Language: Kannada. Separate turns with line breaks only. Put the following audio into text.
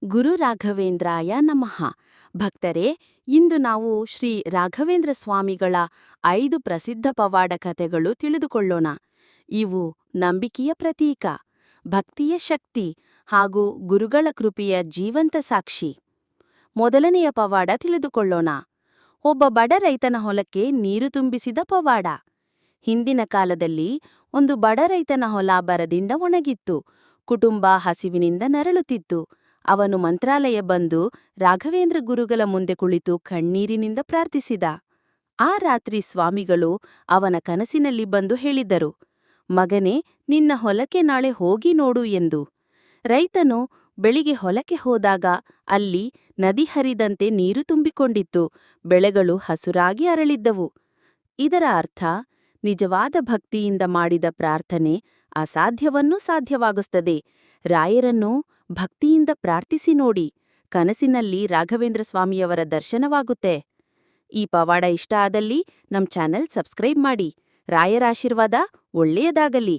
ಗುರು ರಾಘವೇಂದ್ರಾಯ ನಮಃ. ಭಕ್ತರೇ, ಇಂದು ನಾವು ಶ್ರೀ ರಾಘವೇಂದ್ರ ಸ್ವಾಮಿಗಳ 5 ಪ್ರಸಿದ್ಧ ಪವಾಡ ಕಥೆಗಳು ತಿಳಿದುಕೊಳ್ಳೋಣ. ಇವು ನಂಬಿಕೆಯ ಪ್ರತೀಕ, ಭಕ್ತಿಯ ಶಕ್ತಿ ಹಾಗೂ ಗುರುಗಳ ಕೃಪೆಯ ಜೀವಂತ ಸಾಕ್ಷಿ. ಮೊದಲನೆಯ ಪವಾಡ ತಿಳಿದುಕೊಳ್ಳೋಣ. ಒಬ್ಬ ಬಡ ರೈತನ ಹೊಲಕ್ಕೆ ನೀರು ತುಂಬಿಸಿದ ಪವಾಡ. ಹಿಂದಿನ ಕಾಲದಲ್ಲಿ ಒಂದು ಬಡ ರೈತನ ಹೊಲ ಬರದಿಂದ ಒಣಗಿತ್ತು. ಕುಟುಂಬ ಹಸಿವಿನಿಂದ ನರಳುತ್ತಿತ್ತು. ಅವನು ಮಂತ್ರಾಲಯ ಬಂದು ರಾಘವೇಂದ್ರ ಗುರುಗಳ ಮುಂದೆ ಕುಳಿತು ಕಣ್ಣೀರಿನಿಂದ ಪ್ರಾರ್ಥಿಸಿದ. ಆ ರಾತ್ರಿ ಸ್ವಾಮಿಗಳು ಅವನ ಕನಸಿನಲ್ಲಿ ಬಂದು ಹೇಳಿದ್ದರು, ಮಗನೇ, ನಿನ್ನ ಹೊಲಕ್ಕೆ ನಾಳೆ ಹೋಗಿ ನೋಡು ಎಂದು. ರೈತನು ಬೆಳಿಗ್ಗೆ ಹೊಲಕ್ಕೆ ಹೋದಾಗ ಅಲ್ಲಿ ನದಿ ಹರಿದಂತೆ ನೀರು ತುಂಬಿಕೊಂಡಿತ್ತು. ಬೆಳೆಗಳು ಹಸುರಾಗಿ ಅರಳಿದ್ದವು. ಇದರ ಅರ್ಥ, ನಿಜವಾದ ಭಕ್ತಿಯಿಂದ ಮಾಡಿದ ಪ್ರಾರ್ಥನೆ ಅಸಾಧ್ಯವನ್ನೂ ಸಾಧ್ಯವಾಗಿಸುತ್ತದೆ. ರಾಯರನ್ನು ಭಕ್ತಿಯಿಂದ ಪ್ರಾರ್ಥಿಸಿ ನೋಡಿ, ಕನಸಿನಲ್ಲಿ ರಾಘವೇಂದ್ರ ಸ್ವಾಮಿಯವರ ದರ್ಶನವಾಗುತ್ತೆ. ಈ ಪವಾಡ ಇಷ್ಟ ಆದಲ್ಲಿ ನಮ್ ಚಾನೆಲ್ ಸಬ್ಸ್ಕ್ರೈಬ್ ಮಾಡಿ. ರಾಯರ ಆಶೀರ್ವಾದ ಒಳ್ಳೆಯದಾಗಲಿ.